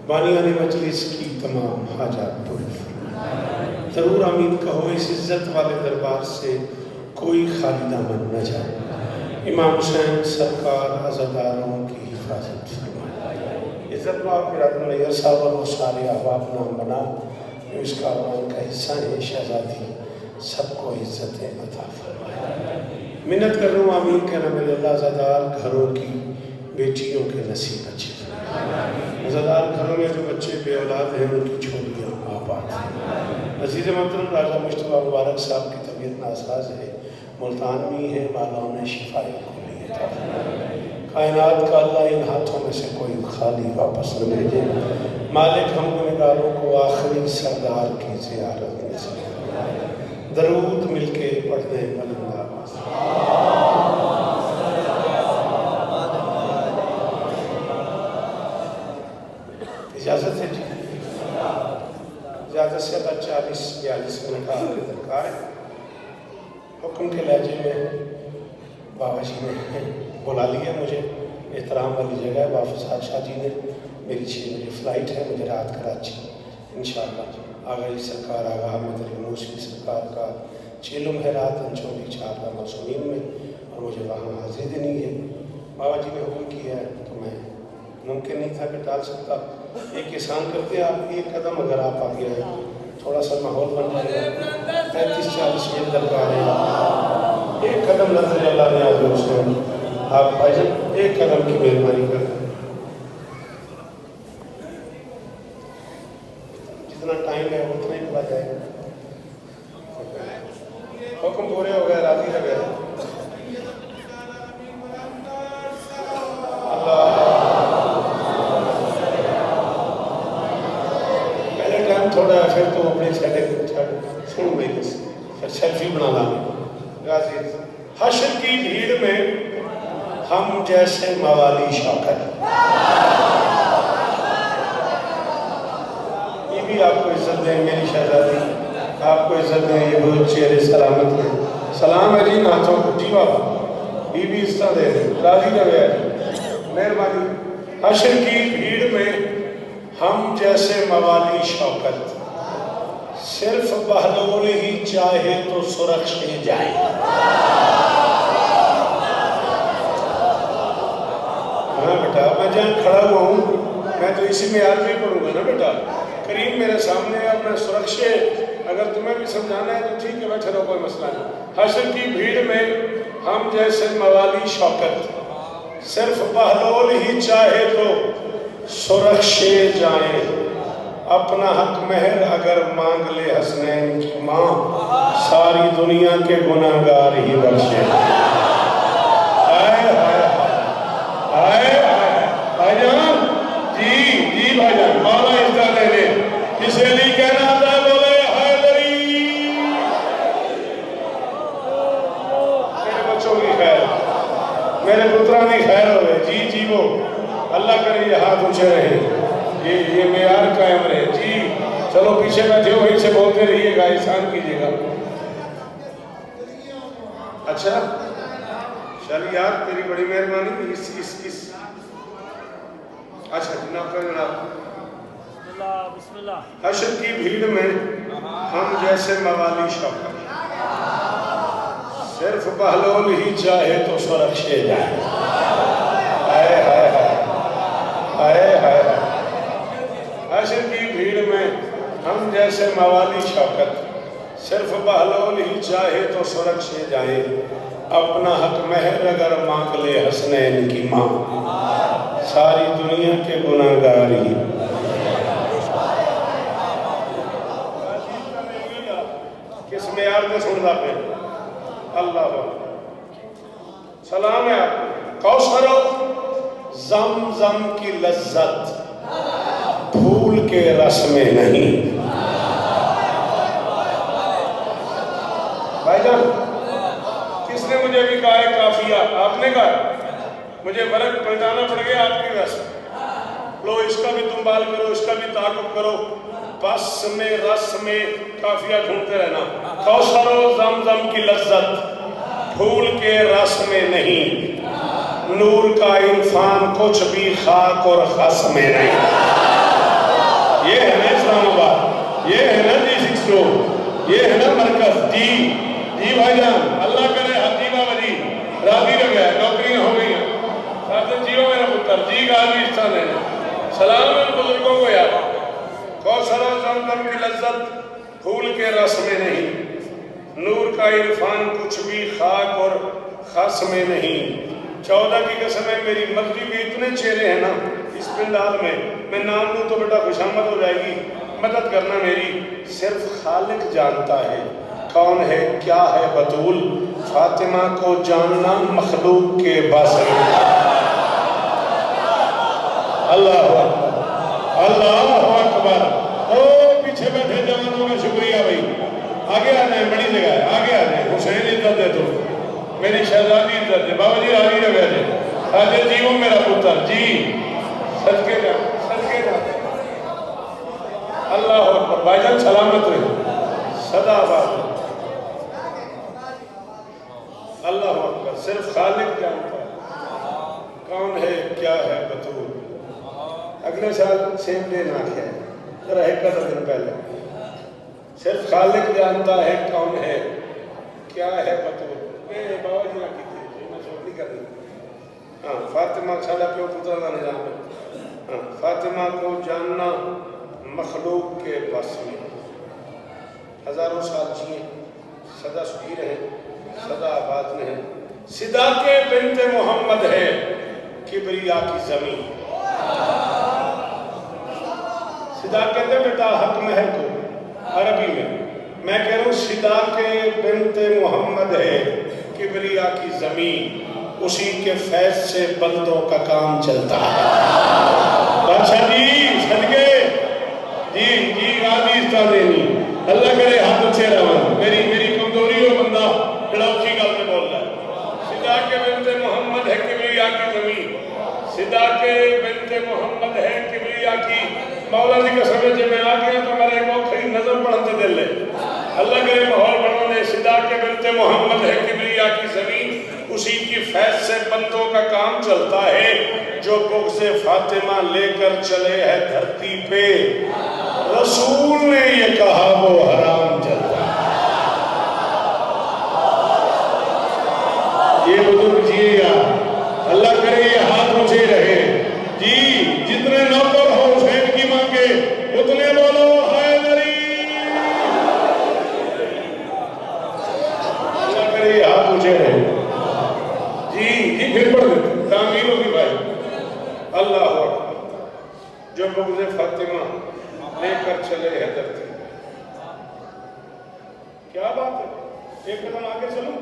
بانیان مجلس کی تمام حاجات پوری فرمائے۔ ضرور آمین کہو، اس عزت والے دربار سے کوئی خالی دامن نہ جائے۔ امام حسین سرکار عزاداروں کی حفاظت فرمائے۔ عزت مآب برادر میّر صاحب اور وہ سارے احباب نام بنا جو اس کاروان کا حصہ ہیں، شہزادی سب کو عزت عطا فرمائے۔ منت کر رہا ہوں آمین کہنا میرے اللہ عزادار گھروں کی بیٹیوں کے نصیب اچھے فرمائے۔ عزادار گھروں میں جو بچے بے اولاد ہیں ان کی چھوڑیاں آباد ہیں۔ عزیز محترم راجہ مشتبہ مبارک صاحب کی طبیعت ناساز ہے، ملتان میں ہے، مالاؤں نے شفائی کو لیے تھا۔ کائنات کا اللہ ان ہاتھوں میں سے کوئی خالی واپس نہ بھیجے۔ مالک ہم گنہگاروں کو آخری سردار کی زیارت نصیب فرمائے۔ درود مل کے پڑھ دیں بلند آواز۔ اجازت ہے جی؟ اجازت سے 40-42 منٹ آگے درکار ہے۔ حکم کے لہجے میں بابا جی نے بلا لیا مجھے، احترام والی جگہ ہے، واپس شاہ جی نے میری 6 بجے فلائٹ ہے، مجھے رات کراچی انشاءاللہ آغا جی سرکار آغا حامد علی موسوی سرکار کا چیلم ہے رات انچولی 4 معصومین میں، اور مجھے وہاں حاضری دینی ہے۔ بابا جی نے حکم کیا ہے تو میں ممکن نہیں تھا کہ ٹال سکتا۔ ایک احسان کرتے آپ ایک قدم اگر آپ آگے ہیں تھوڑا سا ماحول بن جائے گا۔ 35-40 منٹ درکار ہے، ایک قدم نظر اللہ نے آج حسین آپ بھائی جان ایک قدم کی مہربانی کر جتنا ٹائم ہے اتنا ہی بڑھا جائے گا۔ حکم پورے ہو گئے، راضی رہ گئے۔ پہلے ٹائم تھوڑا ہے پھر تو اپنے چھڑے سن گئی پھر سیلفی بنا لانے۔ غازی حشر کی بھیڑ میں ہم جیسے موالی شوکت، یہ بھی آپ کو عزت دیں میری شہزادی، آپ کو عزت دیں، یہ بہت چہرے سلامت ہیں۔ سلام ہے جی ناتھوں کو جی بابا، بی بی اس طرح دے دیں، راضی رہ گیا جی مہربانی۔ حشر کی بھیڑ میں ہم جیسے موالی شوکت، صرف بہلول ہی چاہے تو سرخشے جائیں۔ ہاں بیٹا میں جہاں کھڑا ہوا ہوں میں تو اسی معیار میں پڑھوں گا نا بیٹا، کریم میرے سامنے ہے، اب میں سرخشے اگر تمہیں بھی سمجھانا ہے تو ٹھیک ہے بیٹھے رہو، کوئی مسئلہ نہیں۔ حشر کی بھیڑ میں ہم جیسے موالی شوکت، صرف بہلول ہی چاہے تو سرخشے جائیں، اپنا حق مہر اگر مانگ لے حسنین کی ماں، ساری دنیا کے گناہگار ہی بخشے۔ بھائی جان جی بھائی جان مولا اجزا لے لے، کسے نہیں کہنا آتا ہے بولے حیدری۔ میرے بچوں کی خیر، میرے پتران کی خیر ہوئے جی وہ اللہ کرے یہ ہاتھ اونچے رہے، یہ معیار قائم رہے جی۔ چلو پیچھے بیٹھے ہو وہیں سے بولتے رہیے گا، احسان کیجیے گا۔ اچھا چل یار تیری بڑی مہربانی۔ اس اچھا جناب کا جناب بسم اللہ۔ حشر کی بھیڑ میں ہم جیسے موالی شوکت، صرف بہلول ہی چاہے تو سرخشے جائیں۔ ہائے ہائے ہائے ہائے ہائے۔ حشر کی بھیڑ میں ہم جیسے موالی شوکت، صرف بہلول ہی چاہے تو سرخشے جائیں، اپنا حق مہر اگر مانگ لے حسنین کی ماں، ساری دنیا کے گناہگار ہی۔ کس معیار میں سننا پہ اللہ سلام ہے آپ۔ کوثر زمزم کی لذت پھول کے رس میں نہیں۔ بھائی جان کس نے مجھے بھی کہا ہے کافیہ؟ آپ نے کہا مجھے ورق پلٹانا پڑ گیا آپ کی رس، لو اس کا بھی تم بال کرو، اس کا بھی تعاقب کرو، بس میں رس میں کافیہ ڈھونڈتے رہنا۔ کوثر و زمزم کی لذت پھول کے رس میں نہیں، نور کا عرفان کچھ بھی خاک اور خس میں نہیں۔ یہ ہے نا اسلام آباد، یہ ہے نا G6 روڈ، یہ ہے نا مرکز جی بھائی جان، اللہ کرے حتیبہ وجی راضی رہ گیا، نوکریاں ہو گئی ہیں، ساتھ جیو میرا پتر جی غازی استان ہے، سلام ان بزرگوں کو یاد، کوثر و زمزم کی لذت پھول کے رس میں نہیں، نور کا عرفان کچھ بھی خاک اور خس میں نہیں، 14 کی قسم ہے میری مرضی کے اتنے چہرے ہیں نا اس پندال میں نام لوں تو بیٹا خوشامد ہو جائے گی، مدد کرنا میری، صرف خالق جانتا ہے کون ہے کیا ہے بطول، فاطمہ کو جاننا مخلوق کے بس میں۔ اللہ اکبر، اللہ اکبر۔ او پیچھے بیٹھے جوانوں کا شکریہ بھائی، آگے آ جائیں، بڑی جگہ ہے، آگے آ جائیں، حسین عزت دے تو میری شہزادی عزت دے، بابا جی راضی رہ گئے جی، آجے جیو میرا پتر جی، صدقے جا اللہ اکبر، بھائی جان سلامت رہے، صدا آباد، اللہ اکبر، صرف خالق جانتا ہے کون ہے کیا ہے بطول۔ اگلے سال سیم ڈے نہ کیا ہے، ذرا ایک دن پہلے، صرف خالق جانتا ہے کون ہے کیا ہے بطول۔ بابا جی نہ کی میں چھوٹ نہیں کر دی، ہاں فاطمہ ساڑھا پیو پترہ کا نظام ہے، ہاں فاطمہ کو جاننا مخلوق کے بس میں، ہزاروں سال جیے، سدا سخی رہے، سدا آباد رہے، صداق بنت محمد ہے کبریا کی زمین، صداق کہتے ہیں بیٹا حق مہر کو عربی میں کہہ رہا ہوں صداق بنت محمد ہے کبریا کی زمین، اسی کے فیض سے بندوں کا کام چلتا ہے۔ بادشاہ جی صدقے جی غازی استادینی، اللہ کرے ہاتھ اچھے رہا، میری کمزوری ہو بندہ بڑا اچھی گل میں بول رہا ہے۔ صداق بنت محمد ہے کبریا کی زمین، صداق بنت محمد ہے کبریا کی، مولا جی کا سمجھ میں آ گیا تو میرے موقعی نظم پڑھتے دل لے، اللہ کرے ماحول بڑھانے، صداق بنت محمد ہے کبریا کی زمین، اسی کی فیض سے بندوں کا کام چلتا ہے، جو بغض فاطمہ لے کر چلے ہے دھرتی پہ، رسول نے یہ کہا وہ حرام چلتا ہے۔ یہ بزرگ جیے گا، اللہ کرے یہ ہاتھ اونچے رہے جی، جتنے نوکر ہو حسین کی ماں کے اتنے بولو حیدری، اللہ کرے یہ ہاتھ اونچے رہے جی پھر پڑھ دیتے تعمیر ہوگی بھائی، اللہ اکبر، جو بغض فاطمہ لے کر چلے ہے دھرتی، کیا بات ہے، ایک قدم آگے چلو،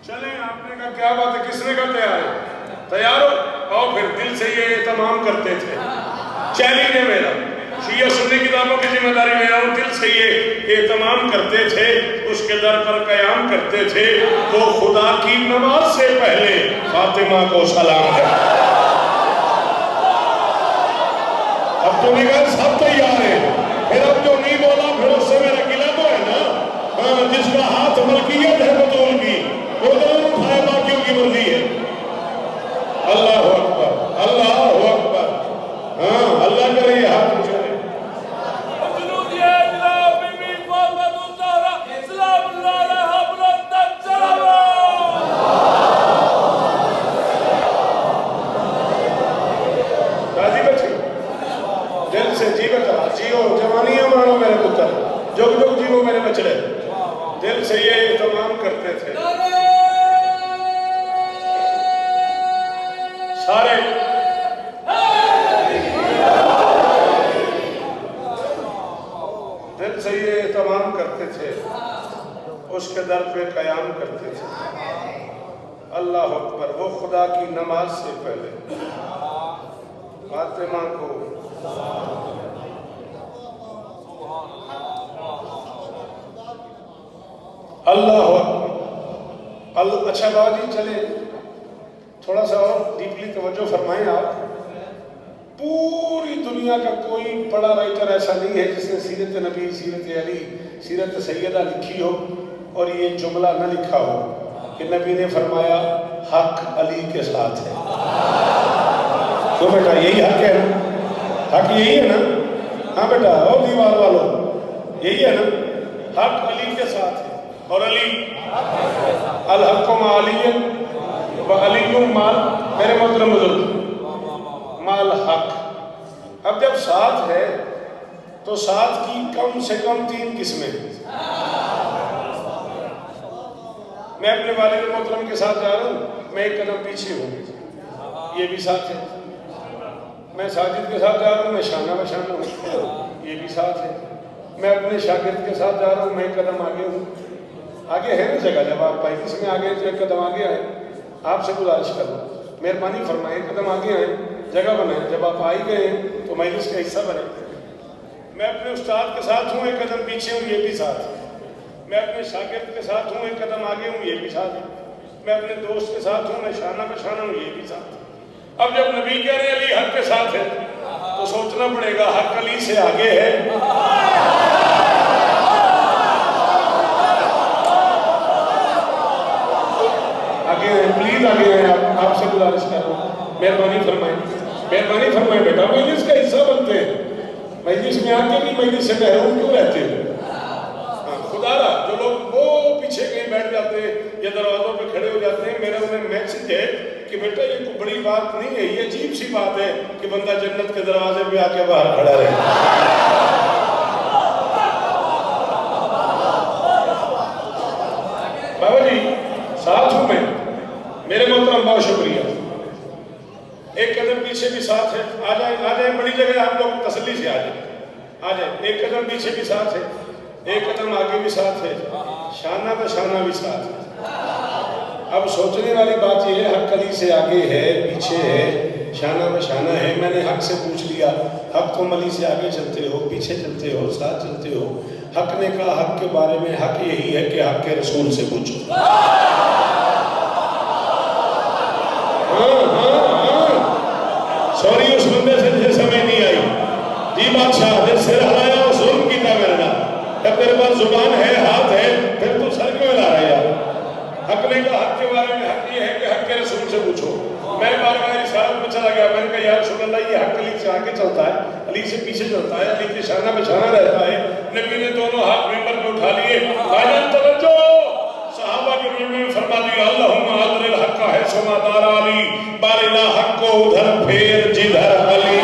چلیں آپ نے کہا کیا بات ہے، کس نے کہا تیار ہے، تیار ہو آؤ پھر دل سے یہ اہتمام کرتے تھے، چیلنج ہے میرا، شیعہ سنی کتابوں کی ذمہ داری میرا ہوں، دل سے یہ اہتمام کرتے تھے، اس کے در پر قیام کرتے تھے، وہ خدا کی نماز سے پہلے فاطمہ کو سلام کرتے، اب تو نے کہا سب تیار ہے، پھر اب جو نہیں بولا پھر اس سے میرا گلہ تو ہے نا، جس کا ہاتھ ملکیت ہے بطول کی وہ ضرور اٹھائے، باقیوں کی مرضی ہے۔ اللہ اکبر، اللہ اکبر، ہاں اللہ کرے یہ ہاتھ اونچے رہے۔ راضی بچے دل سے جی بتا جیو، جوانیاں مانو میرے پتر، جگ جگ جیو میرے بچڑے، دل سے یہ اہتمام کرتے تھے سارے، دل سے یہ اہتمام کرتے تھے، اس کے در پہ قیام کرتے تھے، اللہ اکبر، وہ خدا کی نماز سے پہلے فاطمہ کو اللہ اکبر۔ اچھا بات جی چلے تھوڑا سا اور ڈیپلی توجہ فرمائیں آپ، پوری دنیا کا کوئی بڑا رائٹر ایسا نہیں ہے جس نے سیرت نبی، سیرت علی، سیرت سیدہ لکھی ہو اور یہ جملہ نہ لکھا ہو کہ نبی نے فرمایا حق علی کے ساتھ ہے، تو بیٹا یہی حق ہے نا, حق یہی ہے نا. ہاں بیٹا, اور دیوار والوں یہی ہے نا, حق علی کے ساتھ ہے. اور علی الحق مع علی و علی مال, میرے محترم بزرگ, مال حق. اب جب ساتھ ہے تو ساتھ کی کم سے کم 3 قسمیں. میں اپنے والد محترم کے ساتھ جا رہا ہوں, میں 1 قدم پیچھے ہوں, یہ بھی ساتھ ہے. میں ساجد کے ساتھ جا رہا ہوں, میں شانہ بشانہ ہوں, یہ بھی ساتھ ہے. میں اپنے شاگرد کے ساتھ جا رہا ہوں, میں 1 قدم آگے ہوں. آگے ہے نا جگہ, جب آپ پائیس میں آگے تو 1 قدم آگے آئے. آپ سے گزارش کروں, مہربانی فرمائیں 1 قدم آگے آئیں, جگہ بنائیں. جب آپ آئی گئے ہیں تو مجلس کا حصہ بنے. میں اپنے استاد کے ساتھ ہوں, 1 قدم پیچھے ہوں, یہ بھی ساتھ ہے. میں اپنے شاگرد کے ساتھ ہوں, 1 قدم آگے ہوں, یہ بھی ساتھ ہے. میں اپنے دوست کے ساتھ ہوں, میں شانہ بشانہ ہوں, یہ بھی ساتھ ہے. اب جب نبی کہہ رہے ہیں علی حق کے ساتھ ہے تو سوچنا پڑے گا حق علی سے آگے ہے. آگے ہیں, پلیز آگے ہیں. آپ سے گزارش کر رہا ہوں, مہربانی فرمائیں, مہربانی فرمائیں بیٹا. مجلس کا حصہ بنتے ہیں, مجلس میں آ کے بھی مجلس سے محروم کیوں رہتے ہیں؟ خدا رہا جو لوگ وہ پیچھے کہیں بیٹھ جاتے ہیں یا دروازوں پہ کھڑے ہو جاتے ہیں, میرا انہیں میسج ہے کہ بیٹا یہ کوئی بڑی بات نہیں ہے, یہ عجیب سی بات ہے کہ بندہ جنت کے دروازے پہ آ کے باہر کھڑا رہے. بابا جی ساتھ ہوں میں, میرے محترم بہت شکریہ. 1 قدم پیچھے بھی ساتھ ہے, آ جائیں بڑی جگہ آپ لوگ تسلی سے آ جائیں. 1 قدم پیچھے بھی ساتھ ہے, 1 قدم آگے بھی ساتھ ہے, شانہ بشانہ بھی ساتھ ہے. اب سوچنے والی بات یہ ہے, حق علی سے آگے ہے, پیچھے ہے, شانہ بشانہ ہے. میں نے حق سے پوچھ لیا, حق تم علی سے آگے چلتے ہو, پیچھے چلتے ہو, ساتھ چلتے ہو. حق نے کہا حق کے بارے میں, حق یہی ہے کہ حق کے رسول سے پوچھو. سوری اس بندے سے جسے سمجھ نہیں آئی. جی بادشاہ جس سر ہلایا اور ظلم کیتا میرے نام, جب تیرے پاس زبان ہے, ہاتھ ہے, پھر تو سر کیوں ہلا رہا ہے؟ حق نے کہا حق کے بارے میں, حق یہ ہے کہ حق کے رسول سے پوچھو. میں بارگاہ رسالت میں چلا گیا, میں نے کہا یا رسول اللہ یہ حق علی سے آگے چلتا ہے, علی سے پیچھے چلتا ہے, علی کے شانہ بشانہ رہتا ہے. نبی نے دونوں ہاتھ ممبر پہ اٹھا لیے. بھائیان توجہ, صحابہ کے منہ میں فرما دیا اللہم عادل الحق حیث ما دار علی, بارنا حق کو ادھر پھیر جدھر علی.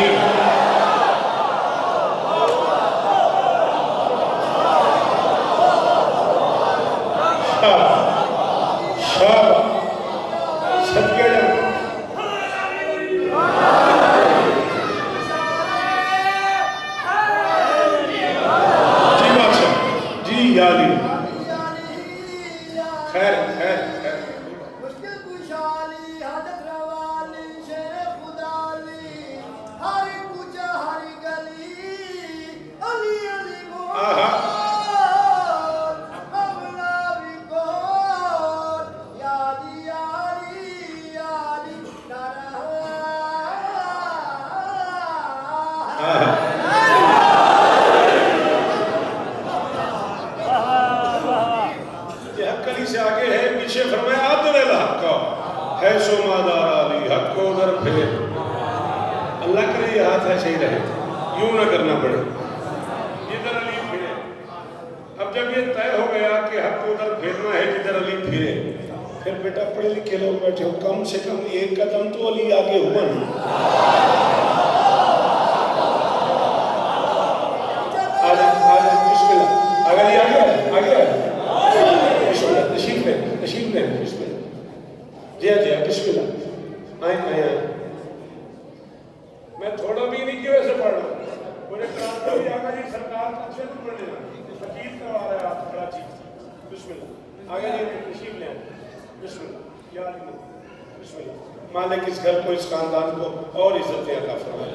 مالک اس گھر کو, اس خاندان کو اور عزتیں عطا فرمائے.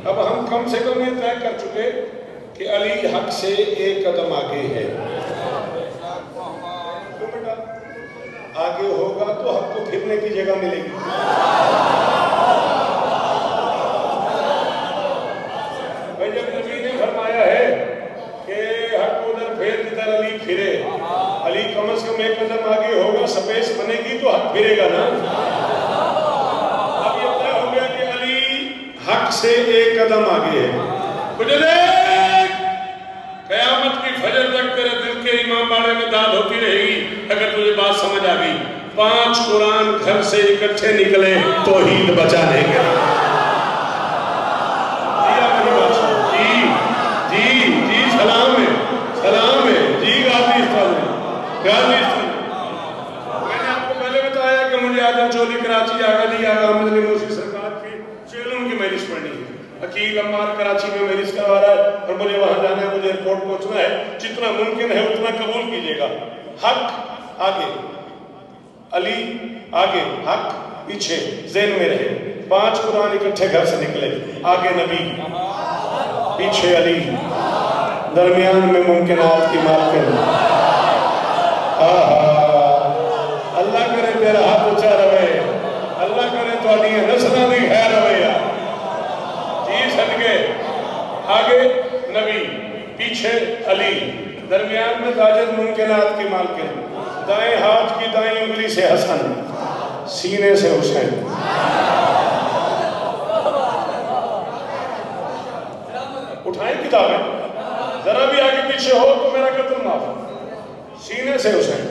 اب ہم کم سے کم یہ طے کر چکے کہ علی حق سے 1 قدم آگے ہے. تو بیٹا آگے ہوگا تو حق کو پھرنے کی جگہ ملے گی. بھائی جب نبی نے فرمایا ہے کہ حق ادھر پھیر جدھر علی پھرے, علی کم از کم 1 قدم آگے ہوگا, سپیس بنے گی تو حق پھرے گا نا. سے ایک قدم آگے ہے. مجھے دیکھ، قیامت کی فجر تک تیرے دل کے امام باڑے میں داد ہوتی رہے گی. اگر تجھے بات سمجھ آ گئی، 5 قرآن گھر سے اکٹھے نکلے توحید بچانے کے. جی سلام ہے، سلام ہے. جی غازی استاد غازی استاد، میں نے آپ کو پہلے بتایا کہ مجھے آدم چولی کراچی آگا دی آگا احمد علی موسی سرکار کی چیلوں کی مجلس پڑھنی ہے. عقیل عمار کراچی میں مجلس کروا رہا ہے اور مجھے وہاں جانا ہے، مجھے ایئرپورٹ پہنچنا ہے. جتنا ممکن ہے اتنا قبول کیجیے گا. حق آگے، علی آگے، حق پیچھے، ذہن میں رہے. 5 قرآن اکٹھے گھر سے نکلے، آگے نبی، پیچھے علی، درمیان میں ممکنات کی مالکن. اللہ کرے تیرا ہاتھ اچھا رہے، اللہ کرے تھوڑی نسلوں کی خیر ہوئے. جی صدقے، آگے نبی، پیچھے علی، درمیان میں تاجر ممکنات کی مالکن. دائیں ہاتھ کی دائیں انگلی سے حسن، سینے سے حسین. اٹھائیں کتابیں، ذرا بھی آگے پیچھے ہو تو میرا قتل معاف. سینے سے حسین.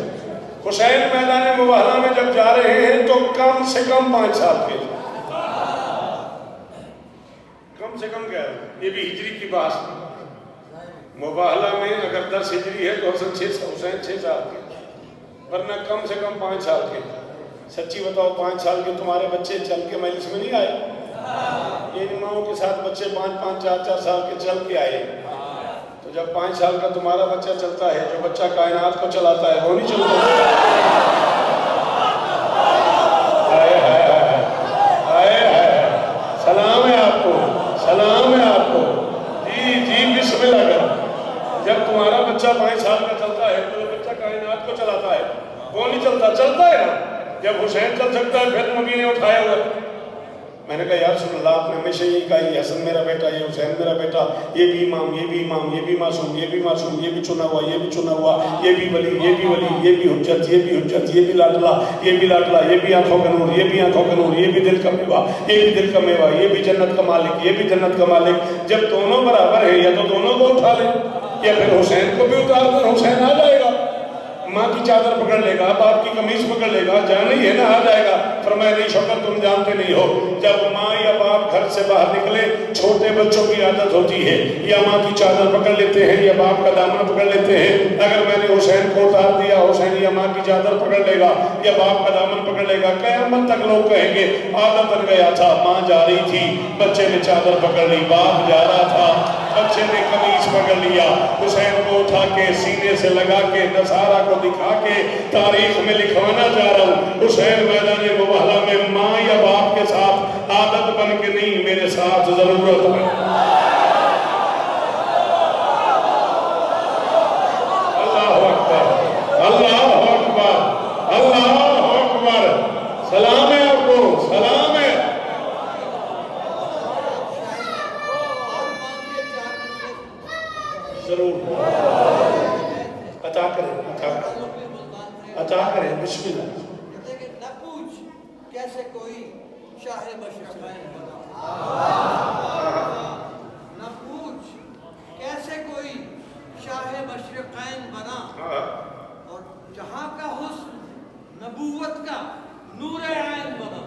حسین میدان مباہلہ میں جب جا رہے ہیں تو کم سے کم 5 سال کے، کم سے کم کیا ہے، یہ بھی ہجری کی بات. مباہلہ میں اگر 10 ہجری ہے تو حسین 6 سال کے، ورنہ کم سے کم 5 سال کے. سچی بتاؤ، 5 سال کے تمہارے بچے چل کے مجلس میں نہیں آئے؟ یہ اماموں کے ساتھ بچے 5 4 سال کے چل کے آئے. تو جب 5 سال کا تمہارا بچہ چلتا ہے، جو بچہ کائنات کو چلاتا ہے وہ نہیں چلتا. سلام ہے آپ کو، سلام ہے آپ کو. جی بسم اللہ کر. جب تمہارا بچہ 5 سال کا چلتا ہے تو بچہ کائنات کو چلاتا ہے وہ نہیں چلتا. چلتا ہے نا. جب حسین چل سکتا ہے پھر نبی نے اٹھایا ہوا. میں نے کہا یا رسول اللہ، آپ نے ہمیشہ یہی کہا یہ حسن میرا بیٹا، یہ حسین میرا بیٹا، یہ بھی امام، یہ بھی امام، یہ بھی معصوم، یہ بھی معصوم، یہ بھی چنا ہوا، یہ بھی چنا ہوا، یہ بھی ولی، یہ بھی ولی، یہ بھی حجت، یہ بھی حجت، یہ بھی لاڈلا، یہ بھی لاڈلا، یہ بھی آنکھوں کا نور، یہ بھی آنکھوں کا نور، یہ بھی دل کا میوہ، یہ بھی دل کا میوہ، یہ بھی جنت کا مالک، یہ بھی جنت کا مالک. جب دونوں برابر ہیں، یا تو دونوں کو اٹھا لیں یا پھر حسین کو بھی اتار دیں. حسین آ جائے گا، ماں کی چادر پکڑ لے گا، باپ کی قمیص پکڑ لے گا، جانا ہی ہے نا، آ جائے گا. فرمایا نہیں شوکت، تم جانتے نہیں ہو، جب ماں یا باپ گھر سے باہر نکلے، چھوٹے بچوں کی عادت ہوتی ہے یا ماں کی چادر پکڑ لیتے ہیں یا باپ کا دامن پکڑ لیتے ہیں. اگر میں نے حسین کو اتار دیا، حسین یا ماں کی چادر پکڑ لے گا یا باپ کا دامن پکڑ لے گا، قیامت تک لوگ کہیں گے عادت بن گیا تھا، ماں جا رہی تھی بچے نے چادر پکڑ لی، باپ جا رہا تھا بچے نے قمیص پکڑ لیا. حسین کو اٹھا کے سینے سے لگا کے نصارہ کو دکھا کے تاریخ میں لکھوانا چاہ رہا ہوں، حسین میدان مباہلہ میں ماں یا باپ کے ساتھ عادت بن کے نہیں، میرے ساتھ ضرورت ہے. اللہ اکبر، اللہ اکبر، اللہ اکبر. سلام ہے آپ کو، سلام ہے. ضرور عطا کریں، عطا کریں. بسم اللہ. نہ پوچھ کیسے کوئی شاہ مشرقین بنا، نہ پوچھ کیسے کوئی شاہ مشرقین بنا، اور جہاں کا حسن نبوت کا نور عین بنا.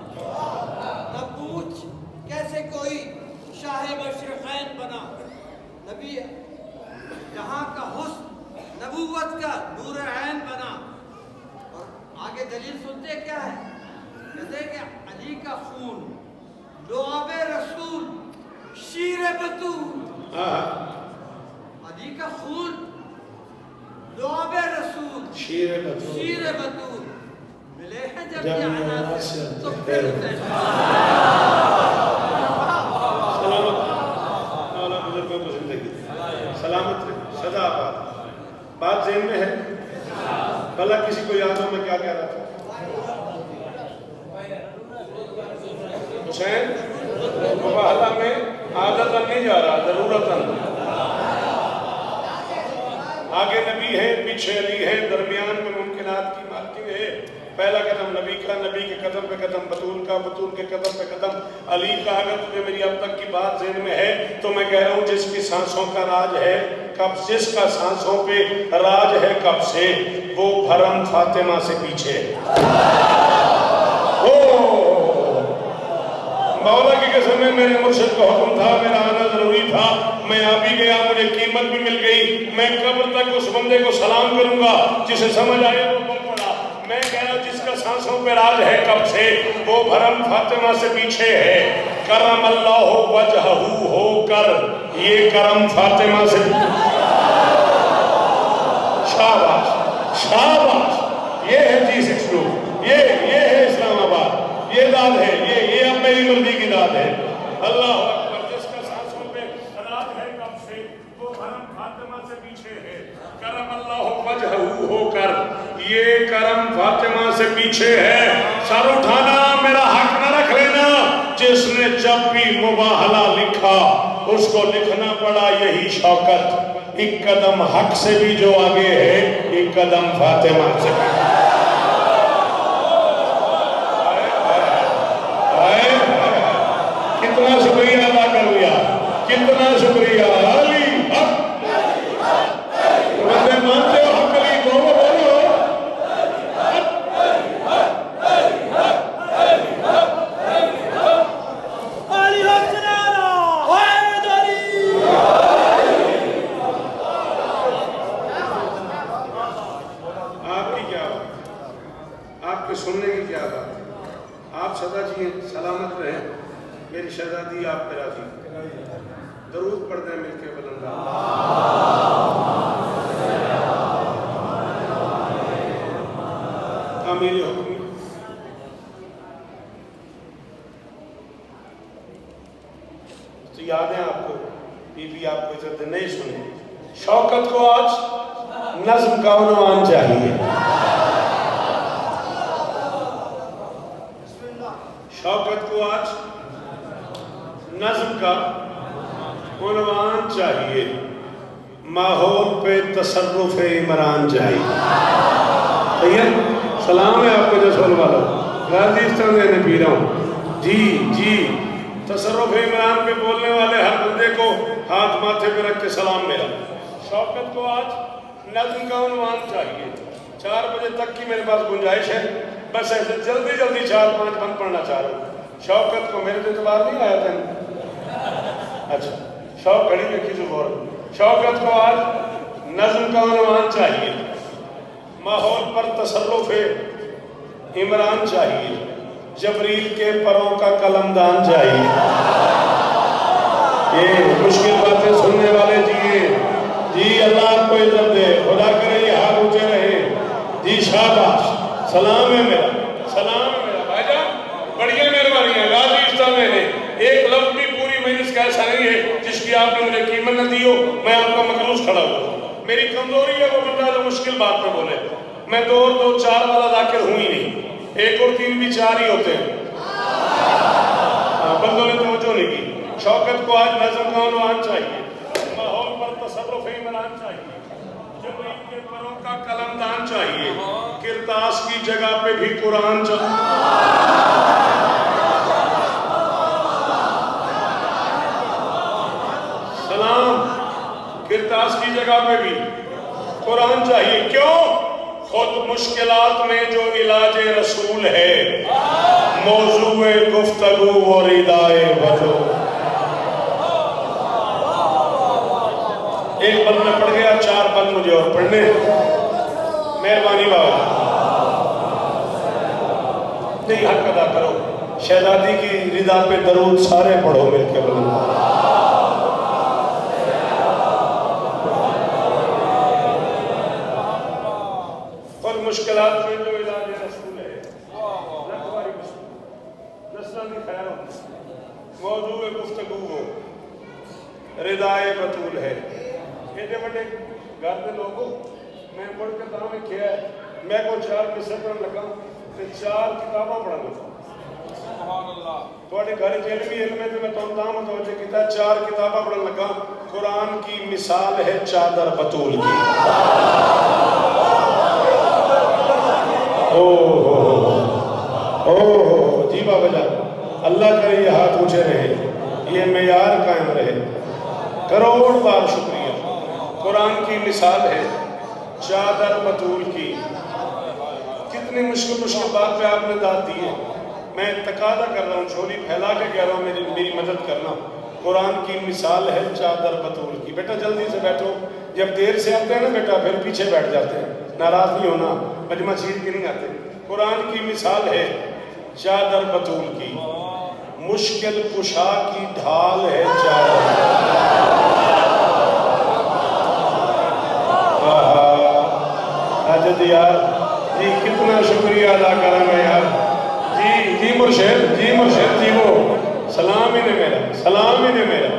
نہ پوچھ کیسے کوئی شاہ مشرقین بنا، نبی جہاں کا حسن نبوت کا نور عین بنا. اور آگے دلیل سنتے کیا ہے، کہتے ہیں کہ علی کا خون لعاب رسول شیر بطول. علی کا خون لعاب رسول شیر بطول ملے ہیں جب یہ عناصر تو پھر سلامت سدا آباد. بات ذہن میں ہے؟ بھلا کسی کو یاد ہو میں کیا کہہ رہا تھا؟ حسین مباہلہ میں عادتاً نہیں جا رہا، ضرورتاً. آگے نبی ہے، پیچھے علی ہے، درمیان میں ممکنات کی مالکن ہے. پہلا قدم نبی کا، نبی کے قدم پہ قدم بطول کا، بطول کے قدم پہ قدم علی کا. اگر تجھے میری اب تک کی بات ذہن میں ہے تو میں کہہ رہا ہوں جس کی سانسوں کا راج ہے کب، جس کا سانسوں پہ راج ہے کب سے، وہ بھرم فاطمہ سے پیچھے ہے. مولا کی قسم میں میرے مرشد کو حکم تھا، میرا آنا ضروری تھا، میں آ بھی گیا، مجھے قیمت بھی مل گئی. میں قبر تک اس بندے کو سلام کروں گا جسے سمجھ آئے وہ بم پڑا. میں کہہ رہا ہوں جس کا سانسوں پہ راج ہے کب سے، وہ بھرم فاطمہ سے پیچھے ہے. کرم اللہ وجہہ ہو کر یہ کرم فاطمہ سے. شاباش شاباش، یہ ہے G62، یہ ہے اسلام آباد، یہ داد ہے، یہ اب میری مرضی کی داد ہے. اللہ اکبر. جس کا سانسوں پہ راج ہے کب سے، وہ بھرم فاطمہ سے پیچھے ہے. کرم اللہ وجہہ ہو کر یہ کرم فاطمہ سے پیچھے ہے. سر اٹھانا، میرا حق نہ رکھ لینا. جس نے جب بھی مباہلہ لکھا اس کو لکھنا پڑا یہی شوکت. ایک قدم حق سے بھی جو آگے ہے، ایک قدم فاطمہ سے بھی. کتنا شکریہ ادا کر لیا، کتنا شکریہ. علی حق، بندے مانتے ہو حق علی کو بولو. سننے کی کیا بات. آپ سدا جی سلامت رہیں، میری شہزادی آپ پہ راضی. درود پڑھ دیں مل کے بلند. میری حکم تو یاد ہے آپ کو، بی بی آپ کو عزت نہیں سنے. شوکت کو آج نظم کا عنوان چاہیے. شوکت کو آج نظم کا عنوان چاہیے. ماحول پہ تصرف عمران چاہیے. سلام ہے آپ کو جسول والا، غازی اس طرح میں پی رہا ہوں. جی تصرف عمران پہ بولنے والے ہر بندے کو ہاتھ ماتھے پہ رکھ کے سلام میرا. شوکت کو آج نظم کا عنوان چاہیے. 4 بجے تک کی میرے پاس گنجائش ہے، بس ایسے جلدی 4-5 بند پڑھنا چاہ رہا ہوں. شوکت کو میرے اعتبار نہیں آیا تھا. اچھا شوق گھڑی میں کسی غور. شوکت کو آج نظم کا عنوان چاہیے. ماحول پر تصرف عمران چاہیے. جبریل کے پروں کا قلمدان چاہیے. یہ مشکل باتیں سننے والے جی اللہ آپ کو عزت دے، خدا کرے یہ ہاتھ اونچے رہے. جی شاباش. سلام ہے میرا، سلام ہے میرا بھائی جان. بڑی مہربانی. غازی استا میں نے ایک لفظ بھی پوری مجلس کا ایسا نہیں ہے جس کی آپ نے مجھے قیمت نہ دی ہو. میں آپ کا مخلوص کھڑا ہوں. میری کمزوری ہے وہ بندہ جو مشکل بات پہ بولے. میں 2 اور 4 والا ذاکر ہوں ہی نہیں. 1 اور 3 بھی 4 ہی ہوتے ہیں. بندوں نے توجہ نہیں کی. شوکت کو آج نظم کا عنوان چاہیے. ماحول پر تصرف عمران چاہیے. جبریل کے پروں کا قلمدان چاہیے. کرتاس کی جگہ پہ بھی قرآن چاہیے. کرتاس کی جگہ پہ بھی قرآن چاہیے. کیوں؟ خود مشکلات میں جو علاج رسول ہے، موضوع گفتگو اور ردائے وجو. ایک بند میں پڑھ گیا، 4 بند مجھے اور پڑھنے. مہربانی بابا نہیں، حق ادا کرو. شہزادی کی رضا پہ درود سارے پڑھو مل کے بلند. مشکلات میں جو علاج رسول ہے، نسلوں کی خیر ہو، موضوع گفتگو ہو، ردائے بطول ہے. ایڈے بڑے گھر کے لوگوں میں پڑھ کے تاں میں کیا ہے، میں کو 4 قصے پڑھن لگا تے 4 کتاباں پڑھن لگا. تھوڑے گھر جیل بھی علم ہے تو میں تاں متوجہ کیتا 4 کتاباں پڑھن لگا. قرآن کی مثال ہے چادر بطول کی. اوہ جی بابا جان، اللہ کرے یہ ہاتھ اونچے رہے، یہ معیار قائم رہے۔ کروڑ بار شکریہ۔ قرآن کی مثال ہے چادر بطول کی۔ کتنی مشکل بات پہ آپ نے داد دی ہے۔ میں تقاضا کر رہا ہوں، جھولی پھیلا کے کہہ رہا ہوں میری مدد کرنا۔ قرآن کی مثال ہے چادر بطول کی۔ بیٹا جلدی سے بیٹھو، جب دیر سے آتے ہیں نا بیٹا پھر پیچھے بیٹھ جاتے ہیں، ناراض نہیں ہونا، مجمع چیر کے نہیں آتے۔ قرآن کی مثال ہے چادر بطول کی، مشکل کشا کی ڈھال ہے چادر۔ یار جی کتنا شکریہ ادا کرا میں یار۔ جی مرشد جی وہ سلام ہی نے میرا، سلام ہی نے میرا۔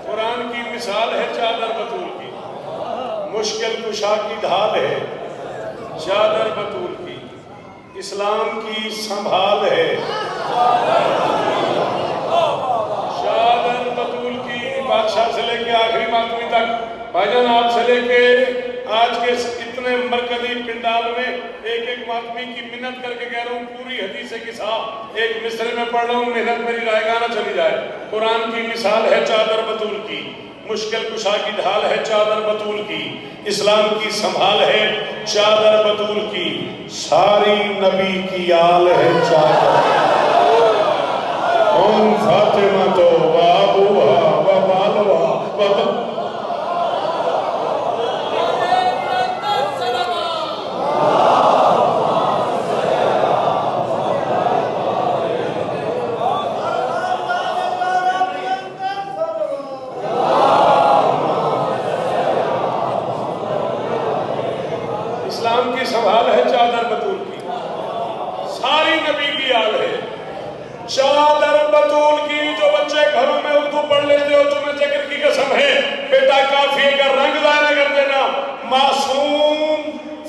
قرآن کی مثال ہے چادر بطول کی، مشکل کشا کی ڈھال ہے چادر بطول کی، اسلام کی سنبھال ہے چادر بطول کی۔ بادشاہ سے لے کے آخری ماتمی تک، بھائی جان آپ سے لے کے آج کے اتنے مرکزی پنڈال میں ایک ایک ماتمی کی منت کر کے کہہ رہا ہوں، پوری حدیث قصہ ایک مصرے میں پڑھ رہا ہوں، محنت میری رائے گانا چلی جائے۔ قرآن کی مثال ہے چادر بطول کی، مشکل کشا کی ڈھال ہے چادر بطول کی، اسلام کی سنبھال ہے چادر بطول کی، ساری نبی کی آل ہے چادر۔ ام فاطمہ تو بابوہا و بالوہا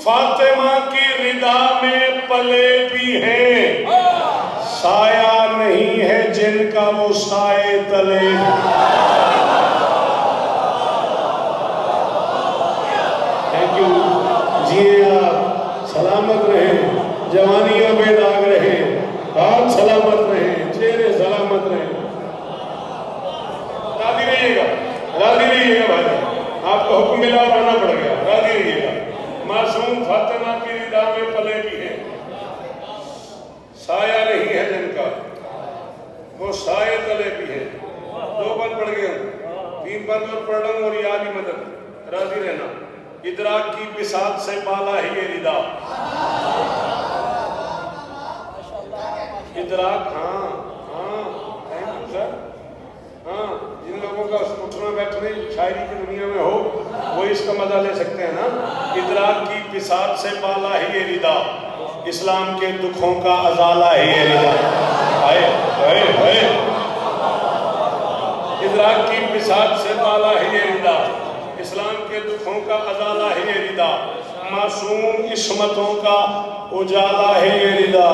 فاطمہ کی رضا میں پلے بھی ہیں، سایہ نہیں ہے جن کا وہ سائے تلے۔ تھینک یو جی، آپ سلامت رہیں، جوانیوں بے داغ رہیں، ہاتھ سلامت رہیں، چہرے سلامت رہیں۔ راضی رہیے گا بھائی، آپ کو حکم ملا اور آنا پڑ گیا، راضی رہیے گا۔ معصوم فاطمہ کی رضا میں پلے بھی ہیں، سایہ نہیں ہے جن کا وہ سائے تلے بھی ہیں۔ دو بند پڑھ گئے ہوں، تین بند اور پڑھ رہا ہوں، اور یہ عالی مدد، راضی رہنا۔ ادراک کی بساط سے بالا ہی یہ رضا، ادراک تھینک یو سر۔ جن لوگوں کا اٹھنا بیٹھنے شاعری کی دنیا میں ہو وہ اس کا مزہ لے سکتے ہیں نا۔ ادراک کی بساط سے بالا ہی یہ رضا، اسلام کے دکھوں کا ازالہ ہی یہ رضا۔ ادراک کی بساط سے بالا ہی یہ رضا، اسلام کے دکھوں کا ازالہ ہی یہ رضا، معصوم عصمتوں کا اجالا ہے یہ رضا۔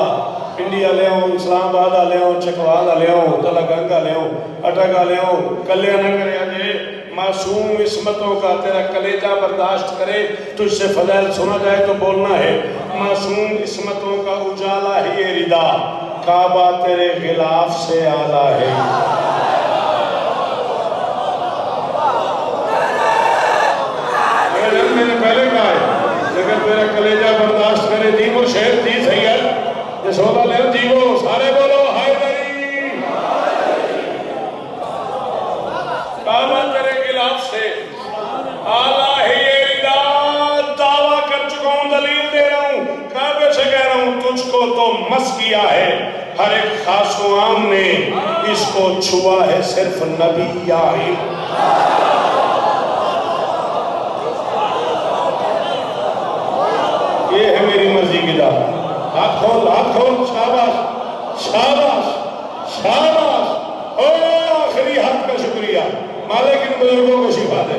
انڈیا لے ہوں، اسلام آباد لے ہوں، چکوال لے ہوں، تلگنگا لے ہوں، اٹگا لے ہوں، کلیہ نہ کرے آجے۔ معصوم عصمتوں کا تیرا کلیجہ برداشت کرے، تجھ سے فضائل سنا جائے تو بولنا ہے۔ معصوم عصمتوں کا اجالا ہی یہ رضا، کعبہ تیرے غلاف سے آلہ ہے۔ میں نے پہلے کہا ہے، لیکن تیرا کلیجہ برداشت کرے، جی مرشد جی سید یہ سودا لے جی وہ سارے بولو حیدری، کعبہ تیرے غلاف سے آلہ ہے یہ رضا۔ دعویٰ کر چکا ہوں، دلیل دے رہا ہوں، کعبے سے کہہ رہا ہوں، تجھ کو تو مس کیا ہے ہر ایک خاص و عام نے، اس کو چھوا ہے صرف نبی یا ہی۔ یہ ہے میری مرضی کی دعوت۔ ہاتھ کھول، شاباش شاباش شاباش۔ آخری ہاتھ کا شکریہ، مالک ان بزرگوں کو شفا دے۔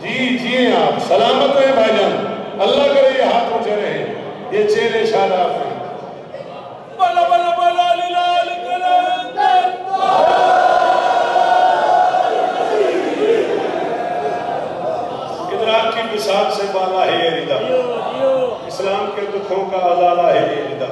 جی آپ سلامت رہیں بھائی جان، اللہ کرے یہ ہاتھ اونچے رہے، یہ چہرے شاداب ہیں۔ بلا بلا بلا للال کلندر، ادراک کی بساط سے بالا ہے یہ رضا، اسلام کے دکھوں کا ازالہ ہے یہ رضا،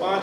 5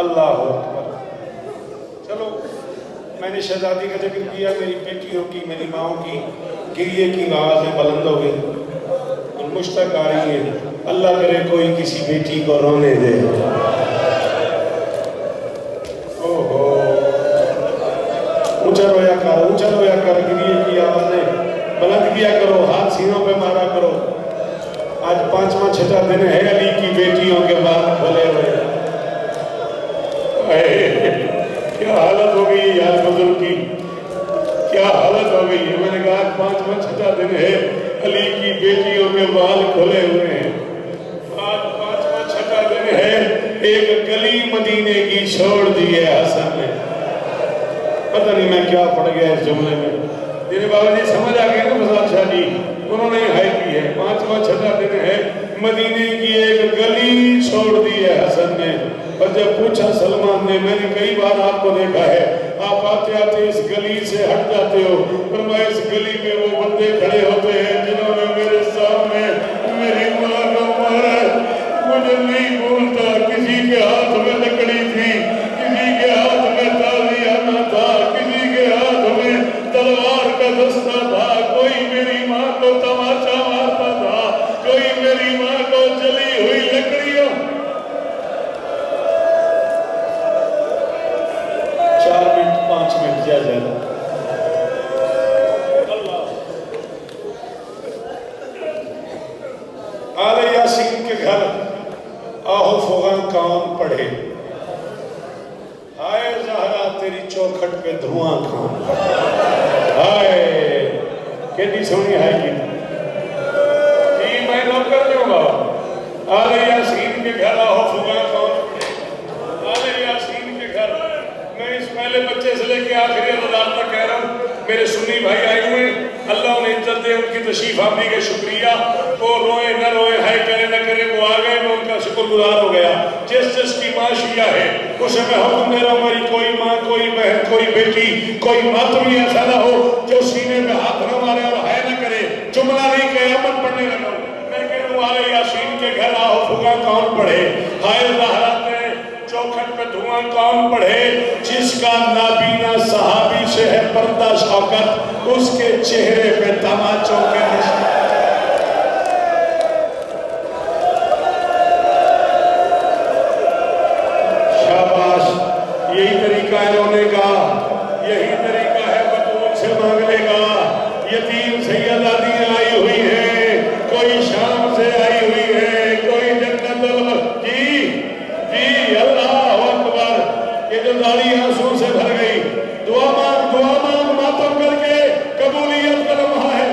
اللہ اکبر. چلو میں نے شہزادی کا ذکر کیا، میری بیٹیوں کی، میری ماؤں کی گریے کی آوازیں بلند ہو گئی اور مشتاق آ رہی ہیں. اللہ کرے کوئی کسی بیٹی کو رونے دے. اونچا رویا کر گریے کی آوازیں بلند کیا کرو، ہاتھ سینوں پہ مارا کرو. آج 5واں چھٹا دن ہے علی کی بیٹیوں کے بال کھولے ہوئے. کیا حالت ہو گئی یار بزرگ کی، کیا حالت ہو گئی ہے. میں نے کہا 5واں چھٹا دن ہے علی کی بیٹیوں کے بال کھولے ہوئے ہیں. آج 5واں چھٹا دن ہے، ایک گلی مدینے کی چھوڑ دی ہے حسن نے. پتہ نہیں میں کیا پڑ گیا اس جملے میں. میرے بابا جی سمجھ آ گئے نا فضال شاہ جی، انہوں نے ہائی کی ہے. 5واں چھٹا دن ہے، مدینے کی ایک گلی چھوڑ دی ہے حسن نے. اور جب پوچھا سلمان نے، میں نے کئی بار آپ کو دیکھا ہے، آپ آتے آتے اس گلی سے ہٹ جاتے ہو، فرمایا اس گلی میں وہ بندے کھڑے ہوتے ہیں جنہوں نے میرے سامنے میری ماں کو مارا. مجھے نہیں بھولتا، کسی کے ہاتھ میں لکڑی تھی، کسی کے ہاتھ میں تازیانہ تھا، کسی کے ہاتھ میں تلوار کا دستہ تھا، کوئی میری ماں کو تماچا مارتا تھا، کوئی میری ماں کو جلی ہوئی لکڑیوں. 4 منٹ 5 منٹ زیادہ. آل یاسین کے گھر آہو فغاں کام پڑھے، ہائے زہرا تیری چوکھٹ پہ دھواں کھان. ہائے کتنی سونی ہائے کی جی، میں نوٹ کر دوں گا. آل یاسین کے گھر آہو فغاں کام پڑھے، آل یاسین کے گھر. میں اس پہلے بچے سے لے کے آخری رمضان تک کہہ رہا ہوں، میرے سنی بھائی آئے ہوئے، اللہ انہیں عزت دے، ان کی تشریف آوری کے شکریہ. وہ روئے نہ روئے، ہے کرے نہ کرے، وہ آ گئے، میں ان کا شکر گزار ہو گیا. جس کی ماں شیعہ ہے اسے میں حکم دے رہا ہوں، میری کوئی ماں، کوئی بہن، کوئی بیٹی، کوئی ماتمی ایسا نہ ہو جو سینے میں ہاتھ نہ مارے اور ہے نہ کرے، جملہ نہیں کہے، امن پڑھنے لگا. میں کہہ رہا ہوں آل یاسین کے گھر آہو فغاں کون پڑھے، ہائے زہرا تیرے چوکھٹ پہ دھواں کون پڑھے. جس کا نابینا صحابی سے ہے پردہ شوکت، اس کے چہرے پہ تماچوں کے نشان. شاباش، یہی طریقہ ہے رونے کا، یہی طریقہ ہے بطول سے مانگنے کا. یتیم سیدادیاں آئی ہوئی ہیں، کوئی شام سے آئی ہوئی ہے، کوئی جنت جی جی اللہ اکبر. یہ جو داڑھی آنسوں سے بھر گئی، دعا مانگ ماتم کر کے قبولیت کا لمحہ ہے.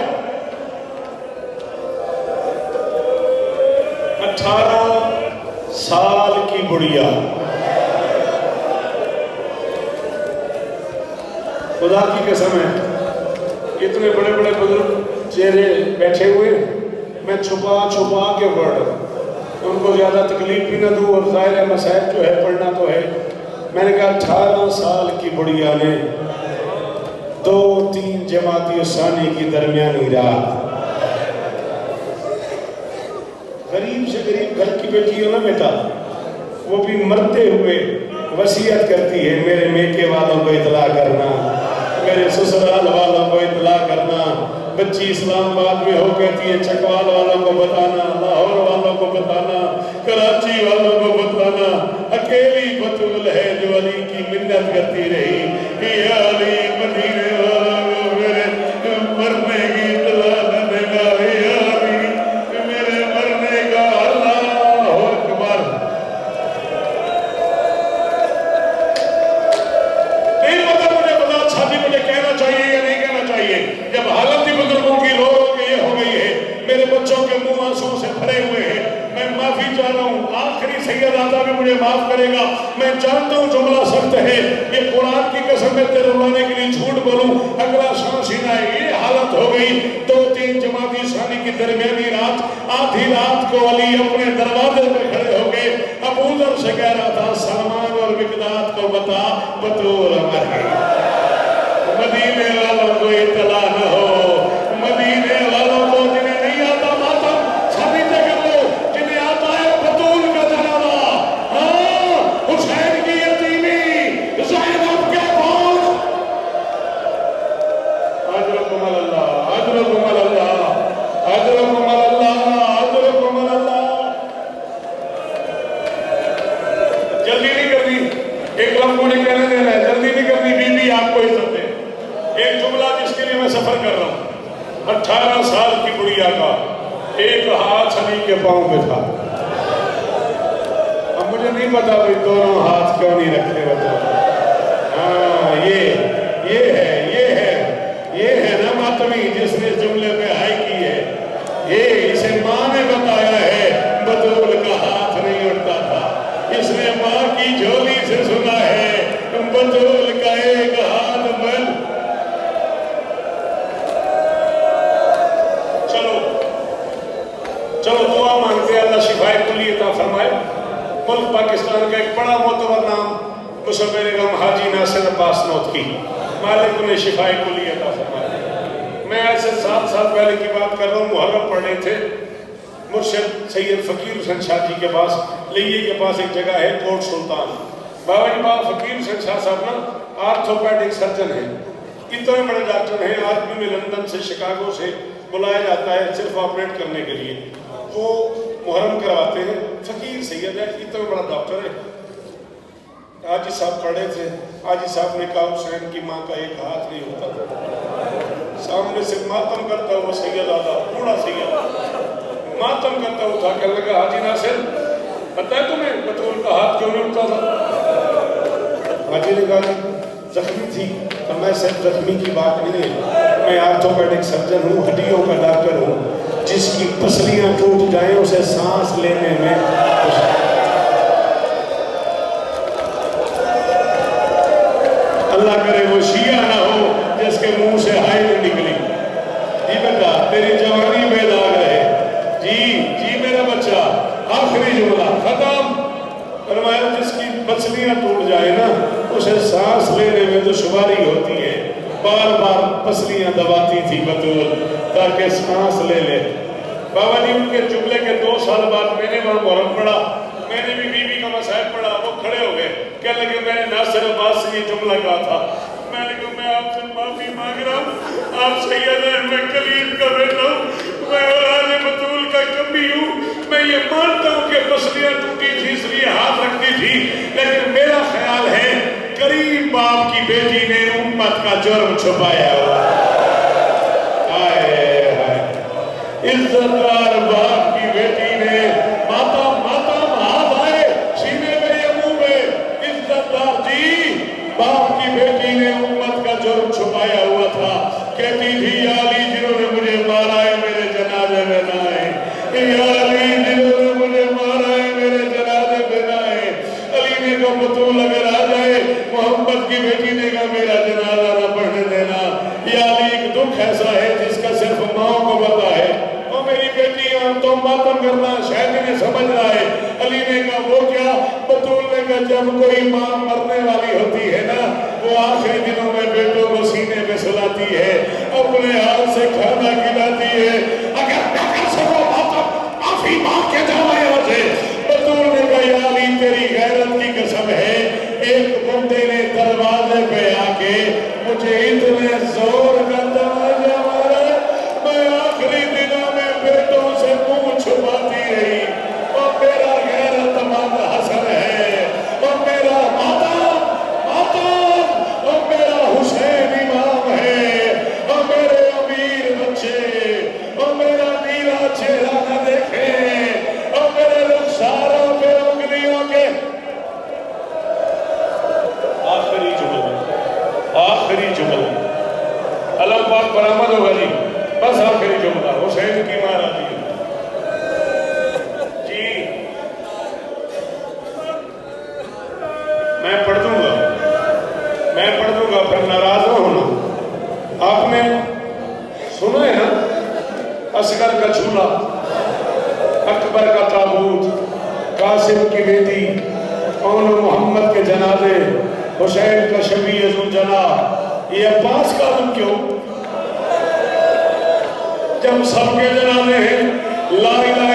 18 سال کی بڑھیا، خدا کی قسم ہے، اتنے بڑے بڑے بزرگ چہرے بیٹھے ہوئے، میں چھپا کے پڑھ رہا ہوں، ان کو زیادہ تکلیف بھی نہ دوں. اور ظاہر ہے مسائل جو ہے پڑھنا تو ہے. میں نے کہا 18 سال کی بڑھیا نے 2-3 جماعتی ثانی کی درمیانی رات، غریب سے غریب گھر کی بیٹی ہو نا بیٹا، وہ بھی مرتے ہوئے وصیت کرتی ہے، میرے میکے والوں کو اطلاع کرنا، میرے سسرال والوں کو اطلاع کرنا. بچی اسلام آباد میں ہو کہتی ہے چکوال والوں کو بتانا، لاہور والوں کو بتانا، کراچی والوں کو بتانا. اکیلی بطول ہے جو علی کی منت کرتی رہی، یا علی مدینے والوں کو میرے مرنے کی اطلاع نہ دینا، یا علی میرے مرنے کا. اللہ اکبر. نہیں پتا مجھے بتا چھاتی مجھے کہنا چاہیے یا نہیں کہنا چاہیے. جب حالت ہی بزرگوں کی رو کے یہ ہو گئی ہے، میرے بچوں کے منہ آنسوں سے بھرے ہوئے ہیں، میں معافی چاہ رہا ہوں. آخری سید آتا بھی مجھے معاف کرے گا. میں جانتا ہوں جملہ سخت ہے، یہ قرآن کی قسم میں تیرے رولانے کے لیے جھوٹ بولوں اگلا شانس ہی نہ ہے. یہ حالت ہو گئی 2-3 جماعتی ثانی کی درمیانی رات، آدھی رات کو علی اپنے دروازے پہ کھڑے ہو گئے. ابو ذر سے کہہ رہا تھا سلمان اور مقداد کو بتا بطول مر گئی. مدینے والوں کو اطلاع نہ ہو، مدینے والوں کو جنہیں نہیں آتا ماتم سبھی جگہ لو، جنہیں آتا ہے بطول کا جنازہ. ہاں حسین کی لفظ مجھے کہنے دینا ہے، جلدی نہیں کرنی، بی بی آپ کو عزت دے. ایک جملہ جس کے لیے میں سفر کر رہا ہوں، 18 سال کی گڑیا کا ایک ہاتھ علی کے پاؤں پہ تھا. اب مجھے نہیں پتا بھائی دونوں ہاتھ کیوں نہیں رکھتے بتا. ہاں یہ ہے نا ماتمی جس نے جملے پہ ہائی کی ہے. یہ اسے ماں نے بتایا ہے بطول کا ہاتھ نہیں اٹھتا تھا. اس نے ماں کی جھولی سے سنا ہے بطول کا ایک ہاتھ بند. چلو دعا مانگتے ہیں اللہ شفائے کلی عطا فرمائے. ملک پاکستان کا ایک بڑا معتبر نام مصور غم حاجی ناصر عباس نوتکی، مالک انہیں شفائے کلی عطا فرمائے. میں آج سے 7 سال پہلے کی بات کر رہا ہوں. محرم پڑھنے تھے مرشد سید فقیر حسین شاہ جی کے پاس، لئیے کے پاس ایک جگہ ہے کوٹ سلطان. بابا جی بابا فقیر حسین شاہ صاحب نا آرتھوپیڈک سرجن ہیں، اتنے بڑے ڈاکٹر ہیں. آدمی میں لندن سے شکاگو سے بلایا جاتا ہے صرف آپریٹ کرنے کے لیے. وہ محرم کرواتے ہیں. فقیر سید ہے، اتنا بڑا ڈاکٹر ہے. حاجی صاحب پڑھے تھے. حاجی صاحب نے کہا حسین کی ماں کا ایک ہاتھ نہیں ہوتا تھا. سامنے سے ماتم کرتا ہوا سید آدھا بوڑھا سید ماتم کرتا ہوا تھا. کہنے لگا حاجی ناصر پتہ ہے تمہیں بطول کا ہاتھ کیوں نہیں اٹھتا تھا؟ حاجی نے کہا زخمی تھی. تو میں صرف زخمی کی بات نہیں ہے، میں آرتھوپیڈک سرجن ہوں، ہڈیوں کا ڈاکٹر ہوں. جس کی پسلیاں ٹوٹ جائیں اسے سانس لینے میں اللہ کرے وہ شیعہ نہ ہو جس کے منہ سے ہائے نکلی. جی بیٹا تیری جوانی بے داغ رہے. جی میرا بچہ. آخری جملہ ختم. فرمایا جس کی پسلیاں ٹوٹ جائے نا اسے سانس لینے میں دشواری ہوتی ہے. بار بار پسلیاں دباتی تھی بطول تاکہ سانس لے لے. بابا جی ان کے جملے کے 2 سال بعد میں نے وہاں محرم پڑھا. میں نے بھی بی بی کا مسائل پڑھا. وہ کھڑے ہو گئے کہنے لگے میں نے ناصر عباس سے یہ جملہ کہا تھا. میں نے کہا میں آپ سے معافی مانگ رہا ہوں، آپ سید ہیں، میں کلیم کا بیٹا ہوں، میں اولاد بطول کا کمی ہوں. میں یہ مانتا ہوں کہ پسلیاں ٹوٹی تھی اس لیے ہاتھ رکھتی تھی، لیکن میرا خیال ہے کریم باپ کی بیٹی نے امت کا جرم چھپایا ہوا. عزت دار باپ کی بیٹی نے ماتم ہاتھ آئے سینے میں یا منہ میں. عزت دار جی باپ کی بیٹی نے امت کا جرم چھپایا ہوا تھا. کہتی تھی یا علی جنہوں نے مجھے مارا ہے میرے جنازے میں نہ آئے. یا علی جنہوں نے مجھے مارا ہے میرے جنازے میں نہ آئے. علی نے کہا بطول اگر آ جائے. محمد کی بیٹی نے کہا میرا جنازہ نہ پڑھنے دینا. یا علی ایک دکھ ایسا ہے جس کا صرف ماں کو پتا ہے. میری بیٹیاں تو ماتم کرنا شاید انہیں سمجھ رہا ہے. علی نے کہا وہ کیا؟ بطول نے کہا جب کوئی ماں مرنے والی ہوتی ہے نا وہ آخری دنوں میں بیٹوں کو سینے پہ سلاتی ہے، اپنے ہاتھ سے کھانا کھلاتی ہے. اگر نہ کر سکو ماتم معافی مانگ کے جاؤ یہاں سے. بطول نے کہا یا علی تیری غیرت کی قسم ہے ایک بندے نے دروازے پہ آ کے مجھے اتنے زور کا دروازہ مارا میں آخری دنوں میں بیٹوں سے منہ چھپاتی رہی. اور میرا غیرت مند حسن ہے، اور میرا ماتم اور میرا حسین امام ہے، اور میرے امیر بچے اور میرا نیلا چہرہ نہ دیکھیں، اور میرے رخساروں پہ انگلیوں کے آخری جملہ علم پاک برآمد ہوگا جی. بس آخری جملہ حسین کی ماں آتی ہے. جی میں پڑھ دوں گا پھر ناراض نہ ہونا. آپ نے سنا ہے نا اصغر کا چولہا، اکبر کا تابوت، قاسم کی بیٹی، کون محمد کے جنازے، حسین کا شبیہ ذوالجلال. یہ عباس کا عالم کیوں؟ جب سب کے جنازے ہیں لا الہ